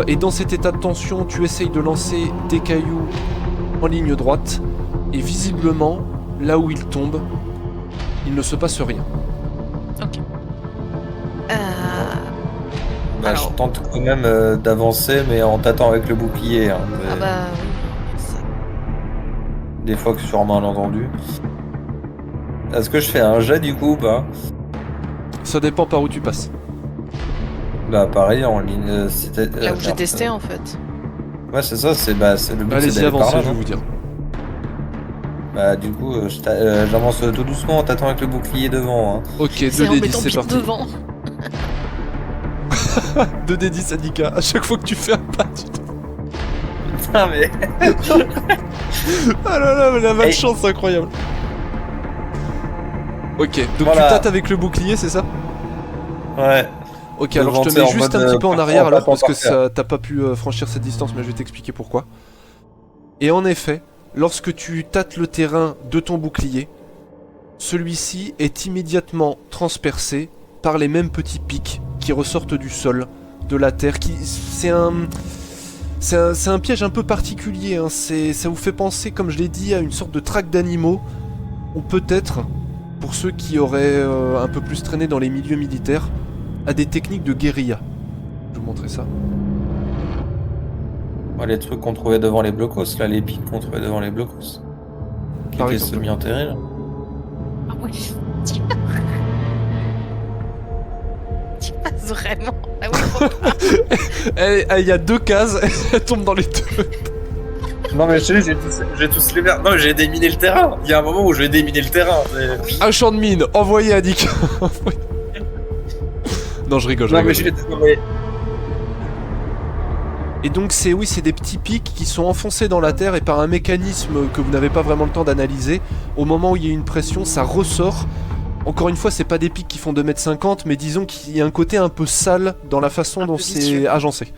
Et dans cet état de tension, tu essayes de lancer tes cailloux en ligne droite. Et visiblement, là où ils tombent, il ne se passe rien. Ok. Bah, alors... je tente quand même d'avancer, mais en tâtant avec le bouclier. Hein, Ah bah oui. Ça... Des fois que sur malentendu. Est-ce que je fais un jet du coup ou pas? Ça dépend par où tu passes. Bah pareil, en ligne... là où j'ai testé en fait. Ouais, c'est ça, c'est le but. Allez-y, avancez, je vais vous dire. Bah du coup, j'avance tout doucement en tâtant avec le bouclier devant. Hein. Ok, 2d10, c'est parti. Devant. 2d10 Adika, à chaque fois que tu fais un pas, tu te... Putain mais... ah là là, mais la malchance, c'est incroyable. Ok, donc voilà. Tu tâtes avec le bouclier, c'est ça? Ouais. Ok, alors je te mets juste un petit peu en arrière alors parce que t'as pas pu franchir cette distance, mais je vais t'expliquer pourquoi. Et en effet, lorsque tu tâtes le terrain de ton bouclier, celui-ci est immédiatement transpercé par les mêmes petits pics qui ressortent du sol, de la terre. C'est un piège un peu particulier, hein. Ça vous fait penser, comme je l'ai dit, à une sorte de traque d'animaux, ou peut-être, pour ceux qui auraient un peu plus traîné dans les milieux militaires, à des techniques de guérilla. Je vais vous montrer ça. Ouais, les trucs qu'on trouvait devant les blocos, là, les pics qu'on trouvait devant les blocos. Qui étaient semi-enterrés, là. Ah oui. Tu passes vraiment. Ah oui, Il y a 2 cases, elle tombe dans les deux. Non mais je sais, j'ai tous les verres. Non, j'ai déminé le terrain. Il y a un moment où je vais déminer le terrain. Un champ de mine, envoyé à Dick. Non, je rigole, je Non rigole. mais je vais désolé. Et donc c'est des petits pics qui sont enfoncés dans la terre et par un mécanisme que vous n'avez pas vraiment le temps d'analyser, au moment où il y a une pression, ça ressort. Encore une fois, c'est pas des pics qui font 2,50 m, mais disons qu'il y a un côté un peu sale dans la façon dont c'est agencé.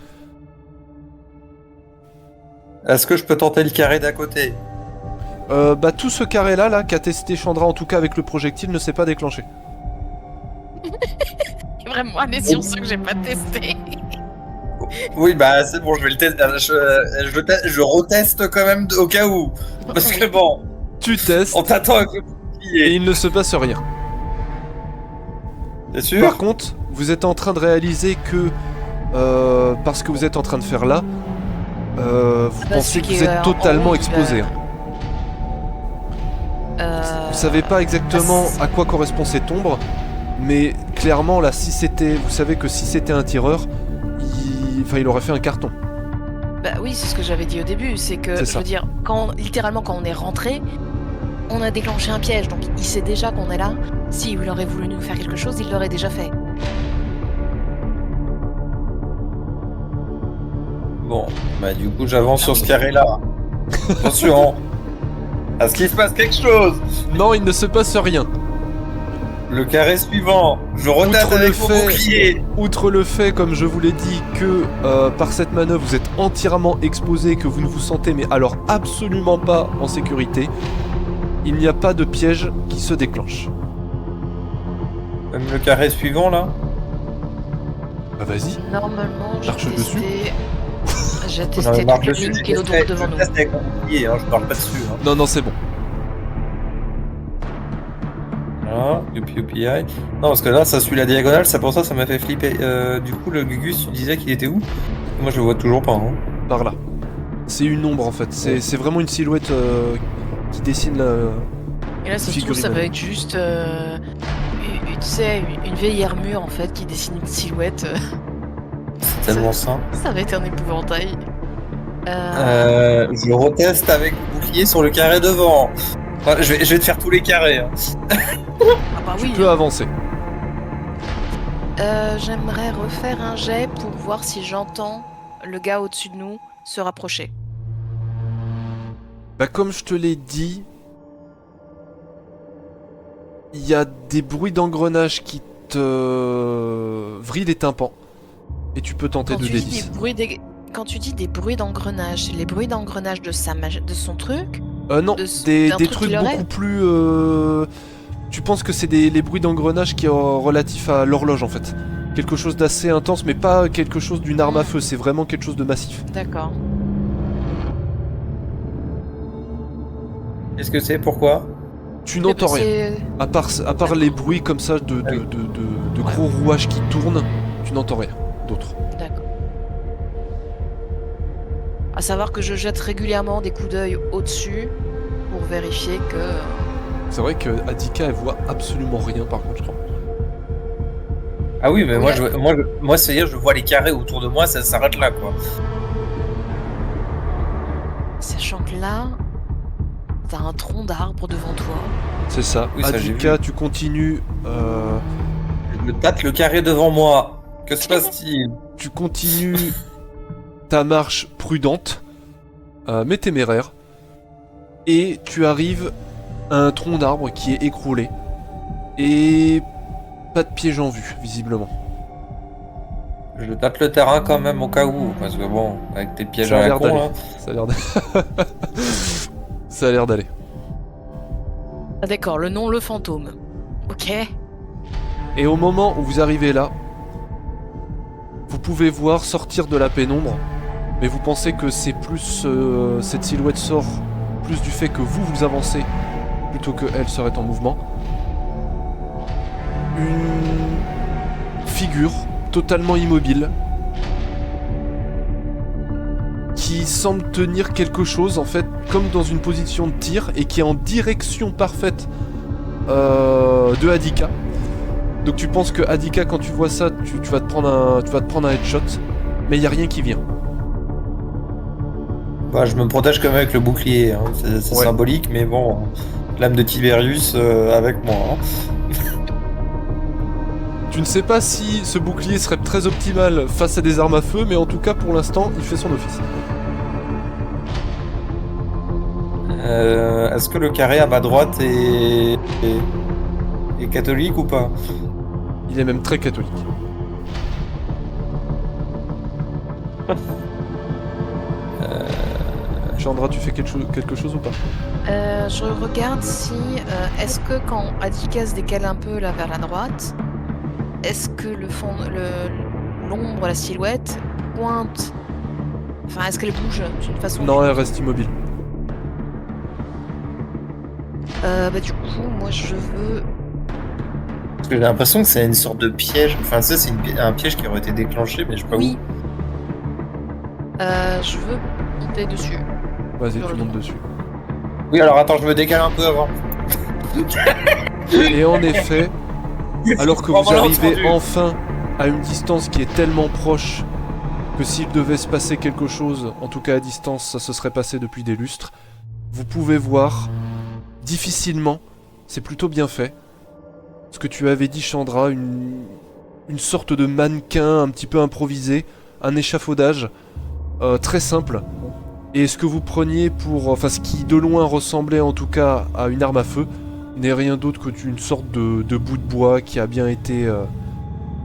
Est-ce que je peux tenter le carré d'à côté? Bah tout ce carré là qu'a testé Chandra, en tout cas avec le projectile, ne s'est pas déclenché. Vraiment, allez sur ceux que j'ai pas testé. Oui, bah c'est bon, je vais le tester. Je reteste quand même au cas où. Parce que bon, Tu testes on t'attend avec le et bouclier. il ne se passe rien. T'es sûr? Par contre, vous êtes en train de réaliser que parce que vous êtes en train de faire là, vous pensez que vous êtes totalement exposé. Vous savez pas exactement à quoi correspond cette ombre, mais clairement là, vous savez que si c'était un tireur, il aurait fait un carton. Bah oui, c'est ce que j'avais dit au début, c'est que, C'est je ça. veux dire, littéralement quand on est rentré, on a déclenché un piège, donc il sait déjà qu'on est là. S'il aurait voulu nous faire quelque chose, il l'aurait déjà fait. Bon, bah du coup j'avance sur ce carré là. Attention. Est-ce qu'il se passe quelque chose? Non, il ne se passe rien. Le carré suivant. Je reteste Outre le avec mon fait- bouclier. Outre le fait, comme je vous l'ai dit, que par cette manœuvre vous êtes entièrement exposé, que vous ne vous sentez mais alors absolument pas en sécurité, il n'y a pas de piège qui se déclenche. Même le carré suivant là. Bah vas-y. Normalement, j'ai Marche dessus. testé... J'ai Non, mais testé marche toute la dessus, ligne je qui est teste devant nous. avec mon bouclier, hein, je parle pas dessus. Hein. Non, c'est bon. Voilà, youpi. Non, parce que là, ça suit la diagonale, ça pour ça, ça m'a fait flipper. Du coup, le Gugus, tu disais qu'il était où? Moi, je le vois toujours pas. Hein. Par là. C'est une ombre en fait. C'est vraiment une silhouette qui dessine la. Et là, ça se trouve, Figurine. ça va être juste tu sais, une vieille armure en fait qui dessine une silhouette. C'est tellement simple. Ça va être un épouvantail. Je reteste avec le bouclier sur le carré devant. Enfin, je vais te faire tous les carrés. Hein. Ah bah oui. Tu peux avancer. J'aimerais refaire un jet pour voir si j'entends le gars au-dessus de nous se rapprocher. Bah comme je te l'ai dit, il y a des bruits d'engrenage qui te vrillent les tympans. Et tu peux tenter Quand de tu dis D10. Quand tu dis des bruits d'engrenage, c'est les bruits d'engrenage de de son truc? Non, d'un des truc trucs qu'il aurait beaucoup plus... Tu penses que c'est les bruits d'engrenage qui sont relatifs à l'horloge en fait. Quelque chose d'assez intense, mais pas quelque chose d'une arme à feu, c'est vraiment quelque chose de massif. D'accord. Qu'est-ce que c'est? Pourquoi? Tu n'entends rien. À part les bruits comme ça de gros rouages qui tournent, tu n'entends rien d'autre. D'accord. À savoir que je jette régulièrement des coups d'œil au-dessus pour vérifier que... C'est vrai que Adika elle voit absolument rien par contre je crois. Ah oui, mais Oui, moi, c'est-à-dire, je vois les carrés autour de moi, ça s'arrête là, quoi. Sachant que là, t'as un tronc d'arbre devant toi. C'est ça. Oui, ça, j'ai Adika, vu. tu continues... Je tâte le carré devant moi. Que se passe-t-il? Tu continues ta marche prudente, mais téméraire, et tu arrives à un tronc d'arbre qui est écroulé, et pas de piège en vue, visiblement. Je tâte le terrain quand même au cas où, parce que bon, avec tes pièges Ça a à la l'air con, d'aller. là. Ça a l'air Ça a l'air d'aller. Ah d'accord, le nom le fantôme. Ok. Et au moment où vous arrivez là, vous pouvez voir sortir de la pénombre, mais vous pensez que c'est plus... cette silhouette sort plus du fait que vous avancez, plutôt que elle serait en mouvement. Une figure totalement immobile, qui semble tenir quelque chose, en fait, comme dans une position de tir, et qui est en direction parfaite de Adika. Donc tu penses que Adika, quand tu vois ça, tu vas te prendre un headshot, mais il y a rien qui vient. Bah, je me protège quand même avec le bouclier, hein. C'est Ouais. symbolique, mais bon, l'âme de Tiberius avec moi. Hein. Tu ne sais pas si ce bouclier serait très optimal face à des armes à feu, mais en tout cas pour l'instant il fait son office. Est-ce que le carré à ma droite est catholique ou pas? Il est même très catholique. Chandra, tu fais quelque chose ou pas? Je regarde si. Est-ce que quand Adika se décale un peu là vers la droite, est-ce que l'ombre, la silhouette pointe. Enfin, est-ce qu'elle bouge d'une façon. Non, elle reste immobile. Bah, du coup, moi je veux. Parce que j'ai l'impression que c'est une sorte de piège. Enfin, ça, c'est un piège qui aurait été déclenché, mais je sais pas Oui. Je veux monter dessus. Vas-y, Sur tu le montes toit. dessus. où. Oui, alors attends, je me décale un peu avant. Et en effet, alors que vous Vraiment arrivez entendu. enfin à une distance qui est tellement proche que s'il devait se passer quelque chose, en tout cas à distance, ça se serait passé depuis des lustres, vous pouvez voir difficilement, c'est plutôt bien fait, ce que tu avais dit Chandra, une sorte de mannequin un petit peu improvisé, un échafaudage très simple, et ce que vous preniez pour, enfin ce qui de loin ressemblait en tout cas à une arme à feu, n'est rien d'autre que une sorte de bout de bois qui a bien été,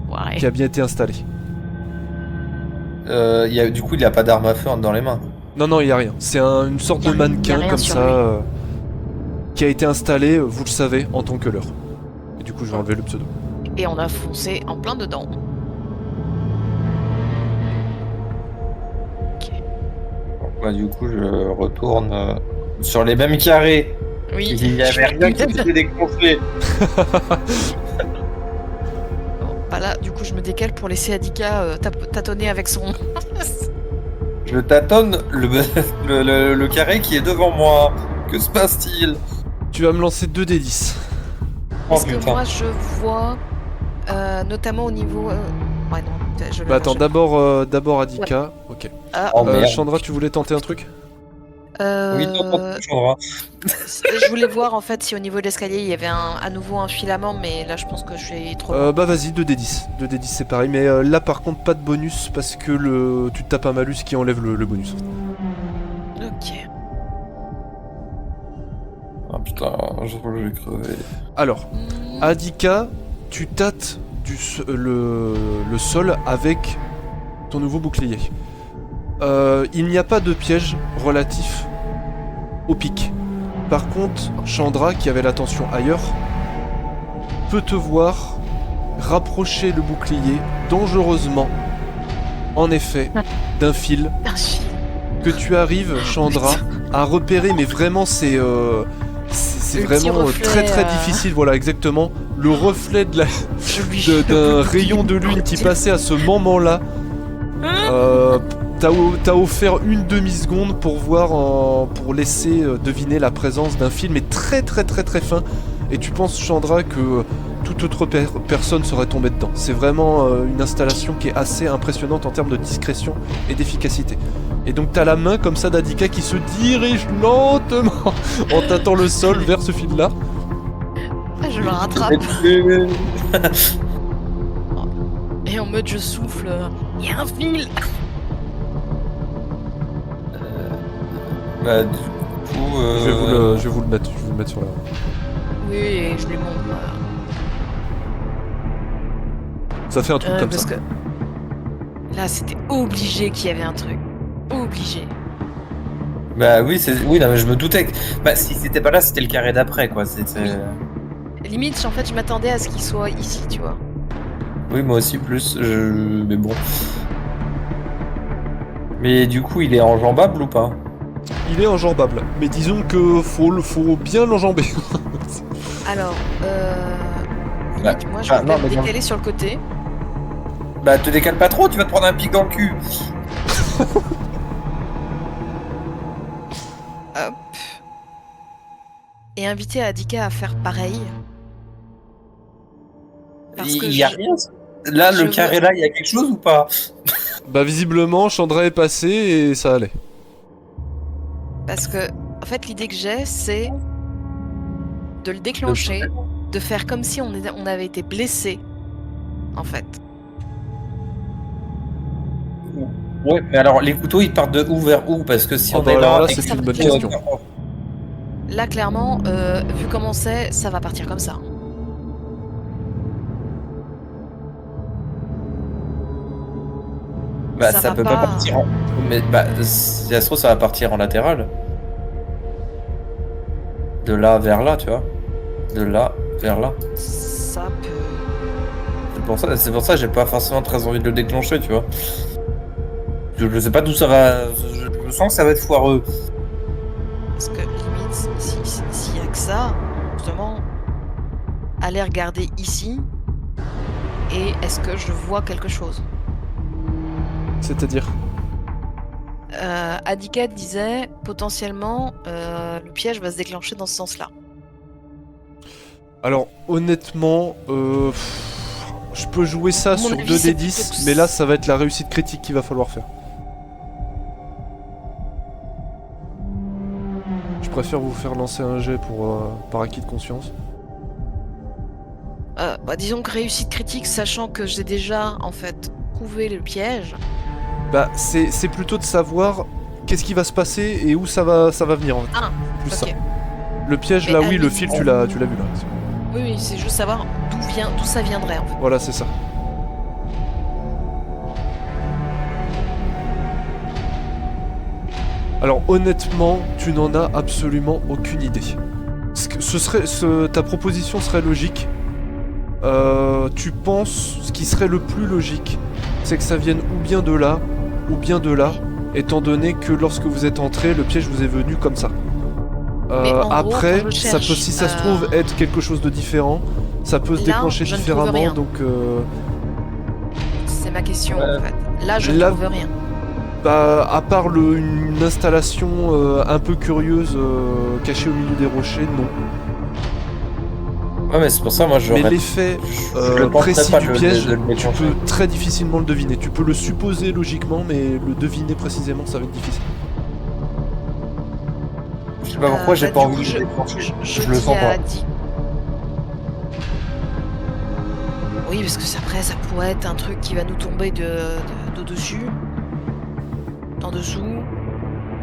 Ouais. qui a bien été installé. Du coup, il a pas d'arme à feu dans les mains. Non, non, il n'y a rien. C'est une sorte Y a- de y a mannequin rien comme sur ça, lui. qui a été installé, vous le savez, en tant que leur. Et du coup, je vais enlever le pseudo. Et on a foncé en plein dedans. Ok. Bah, du coup, je retourne sur les mêmes carrés. Oui. Il n'y avait rien qui s'était déclenché. Bon, bah là, du coup, je me décale pour laisser Adika tâtonner avec son. Je tâtonne le carré qui est devant moi. Que se passe-t-il? Tu vas me lancer 2d10. Oh Est-ce que putain. moi je vois, notamment au niveau. Ouais, non, je le Bah attends, je- d'abord Adika. Ok. Ah, Oh merde. Chandra, tu voulais tenter un truc? Oui, non, Chandra. je voulais voir en fait si au niveau de l'escalier il y avait à nouveau un filament, mais là je pense que je suis trop loin. Bah vas-y, 2d10. 2d10 c'est pareil, mais là par contre pas de bonus parce que tu te tapes un malus qui enlève le bonus. Ok. Ah putain, je crois que je vais crever. Alors, Adika, tu tâtes le sol avec ton nouveau bouclier. Il n'y a pas de piège relatif au pic. Par contre, Chandra, qui avait l'attention ailleurs, peut te voir rapprocher le bouclier dangereusement, en effet, d'un fil Merci. que tu arrives, Chandra, à repérer, mais vraiment c'est Le petit vraiment reflet, très très difficile, voilà exactement, le reflet Je lui d'un rayon de lune qui passait à ce moment-là. T'as offert une demi-seconde pour voir, pour laisser deviner la présence d'un fil, mais très très très très fin, et tu penses, Chandra, que toute autre personne serait tombée dedans. C'est vraiment une installation qui est assez impressionnante en termes de discrétion et d'efficacité. Et donc t'as la main comme ça d'Adika qui se dirige lentement en tâtant le sol vers ce fil-là. Ah, je le rattrape et en mode je souffle. Il y a un fil. Bah, du coup. Je vais vous le mettre sur la... Oui, et je lui montre. Ça fait un truc comme Parce ça. que là c'était obligé qu'il y avait un truc. Obligé. Bah oui, oui, non, mais je me doutais que. Bah, si c'était pas là, c'était le carré d'après, quoi. Oui. Limite, en fait, je m'attendais à ce qu'il soit ici, tu vois. Oui, moi aussi, plus. Mais bon. Mais du coup, il est enjambable ou pas? Il est enjambable, mais disons que faut bien l'enjamber. Alors, Bah, limite, moi je ah, vais non, me mais non. décaler sur le côté. Bah, te décale pas trop, tu vas te prendre un pic dans le cul. Hop. Et inviter Adika à faire pareil. Parce que Il y a je- rien. Là, je le carré là, il y a quelque chose ou pas? Bah visiblement, Chandra est passé et ça allait. Parce que, en fait, l'idée que j'ai, c'est de le déclencher, de faire comme si on avait été blessé, en fait. Ouais, mais alors les couteaux ils partent de où vers où? Parce que si Ah on bah est alors là là, et c'est que une bonne le couteau, question. Là, clairement, vu comment c'est, ça va partir comme ça. Bah Ça ça va peut pas pas- partir en... Mais bah si ça se trouve ça va partir en latéral. De là vers là, tu vois. De là vers là. Ça peut... C'est pour ça que j'ai pas forcément très envie de le déclencher, tu vois. Je sais pas d'où ça va. Je sens que ça va être foireux. Parce que, limite, s'il y a que ça, justement, aller regarder ici, et est-ce que je vois quelque chose? C'est-à-dire? Adika disait, potentiellement, le piège va se déclencher dans ce sens-là. Alors, honnêtement, je peux jouer ça À mon sur avis, c'est 2d10, plutôt- mais là, ça va être la réussite critique qu'il va falloir faire. Je préfère vous faire lancer un jet par acquis de conscience. Disons que réussite critique, sachant que j'ai déjà, en fait, trouvé le piège. Bah, c'est plutôt de savoir qu'est-ce qui va se passer et où ça va venir. En fait. Ah, Plus ok. ça. Le piège, Mais là, à oui, le lui- fil, tu l'as vu là. Oui, c'est juste savoir d'où ça viendrait, en fait. Voilà, c'est ça. Alors, honnêtement, tu n'en as absolument aucune idée. Ta proposition serait logique. Tu penses, ce qui serait le plus logique, c'est que ça vienne ou bien de là, ou bien de là, étant donné que lorsque vous êtes entré, le piège vous est venu comme ça. Mais en gros, Après, quand je ça peut, cherche, si ça se trouve, être quelque chose de différent. Ça peut se là, déclencher je ne trouve différemment, rien. donc... C'est ma question, Ouais. en fait. Là, je Là- ne trouve rien. Bah, à part une installation un peu curieuse cachée au milieu des rochers, non. Ouais, mais c'est pour ça, moi, Mais j'aurais. l'effet je le tenterais précis pas du de le- piège, de le tu déclencher. peux très difficilement le deviner. Tu peux le supposer logiquement, mais le deviner précisément, ça va être difficile. Je sais pas pourquoi j'ai Bah, pas du envie coup, de le déclencher. Je Je le dis sens à pas. Adi- Oui, parce que après, ça pourrait être un truc qui va nous tomber de dessus. En dessous.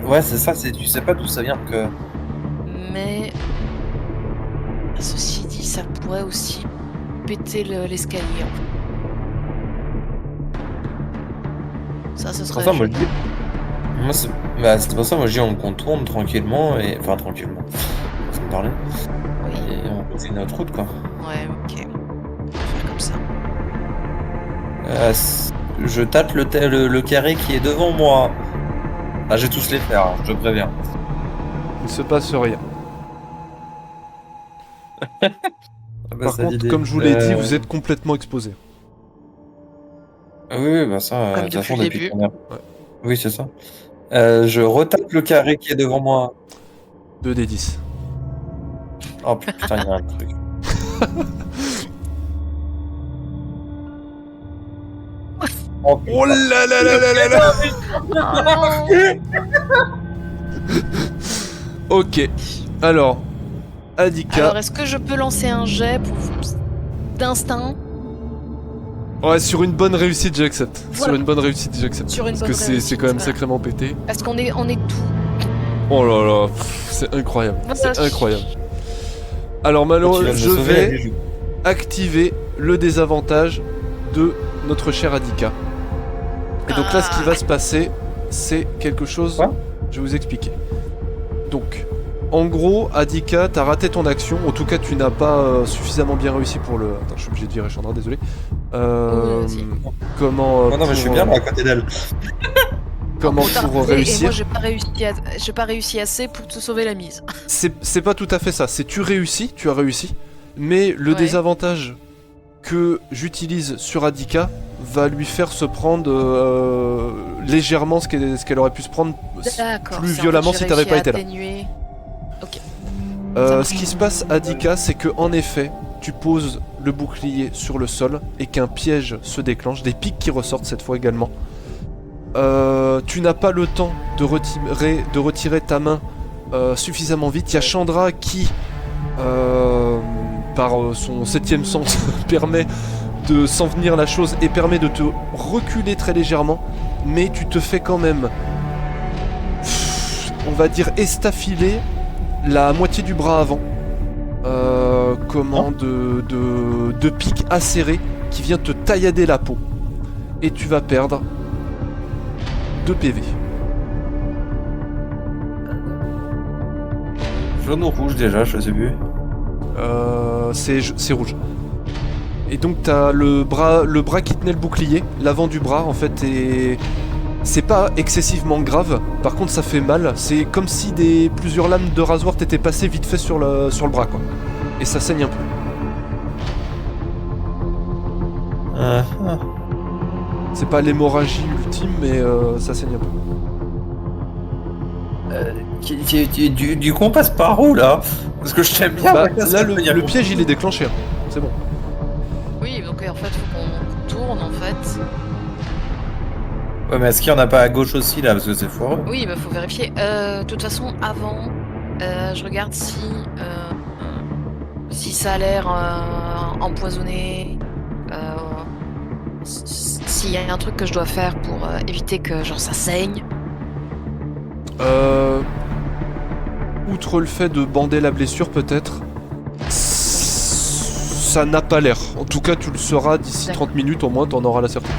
Ouais, c'est ça, tu sais pas d'où ça vient que. Mais... Ceci dit, ça pourrait aussi péter l'escalier. En fait. Ça, ce C'est serait... pour ça, moi, je dis. Moi, c'est pour ça, moi, je dis, on contourne tranquillement et. Enfin, tranquillement. On va me parler. Oui, Et on continue notre route, quoi. ouais, ok. On va faire comme ça. Je tâte le carré qui est devant moi. Ah, je vais tous les faire, hein, je te préviens. Il se passe rien. Ah, bah, Par c'est contre, l'idée. comme je vous l'ai dit, vous êtes complètement exposé. Ah oui, bah ça, Comme de toute façon, depuis le depuis qu'on a... Ouais. Oui, c'est ça. Je retape le carré qui est devant moi. 2d10. Oh putain, il y a un truc. Oh, putain. Oh là là là là là là. Ok. Alors, Adika. Alors, est-ce que je peux lancer un jet d'instinct? Ouais, sur une bonne réussite, j'accepte. Voilà. Sur une bonne réussite, j'accepte. Sur une Parce bonne que c'est réussite, quand même voilà. sacrément pété. Parce qu'on est tout. Oh là là, c'est incroyable. C'est Voilà. incroyable. Alors Tu vas malheureusement, me je sauver, vais Juju. activer le désavantage de notre cher Adika. Et donc là, ce qui va se passer, c'est quelque chose... Quoi ? Je vais vous expliquer. Donc, en gros, Adika, t'as raté ton action. En tout cas, tu n'as pas suffisamment bien réussi pour le... Attends, je suis obligé de virer Chandra, désolé. vas-y. Comment... Oh non, mais je suis bien là, à côté d'elle. Comment Putain, pour et réussir... moi, j'ai pas réussi assez pour te sauver la mise. C'est pas tout à fait ça. C'est tu as réussi, mais le Ouais. désavantage que j'utilise sur Adika va lui faire se prendre légèrement ce qu'elle aurait pu se prendre D'accord. plus c'est en violemment fait, si j'ai t'avais réussi pas à été là. atténuer. Ça marche. Ce qui se passe Adika, c'est que en effet, tu poses le bouclier sur le sol et qu'un piège se déclenche, des pics qui ressortent cette fois également. Tu n'as pas le temps de retirer ta main suffisamment vite. Il y a Chandra qui, par son 7e sens, permet de s'en venir la chose et permet de te reculer très légèrement, mais tu te fais quand même, on va dire, estafiler la moitié du bras avant. De pic acéré qui vient te taillader la peau. Et tu vas perdre 2 PV. Jaune ou rouge déjà, je sais plus. C'est rouge. Et donc t'as le bras qui tenait le bouclier, l'avant du bras en fait, et c'est pas excessivement grave. Par contre ça fait mal. C'est comme si plusieurs lames de rasoir t'étaient passées vite fait sur le bras quoi. Et ça saigne un peu. C'est pas l'hémorragie ultime, mais ça saigne un peu. Du coup, on passe par où là? Parce que je t'aime bien. Bah, là, le piège il est déclenché. Hein. C'est bon. Oui, donc en fait, faut qu'on tourne en fait. Ouais, mais est-ce qu'il y en a pas à gauche aussi là? Parce que c'est foireux. Oui, bah faut vérifier. De toute façon, avant, je regarde si ça a l'air empoisonné. S'il y a un truc que je dois faire pour éviter que genre ça saigne. Outre le fait de bander la blessure peut-être, ça n'a pas l'air. En tout cas tu le sauras d'ici 30 minutes au moins, t'en auras la certitude.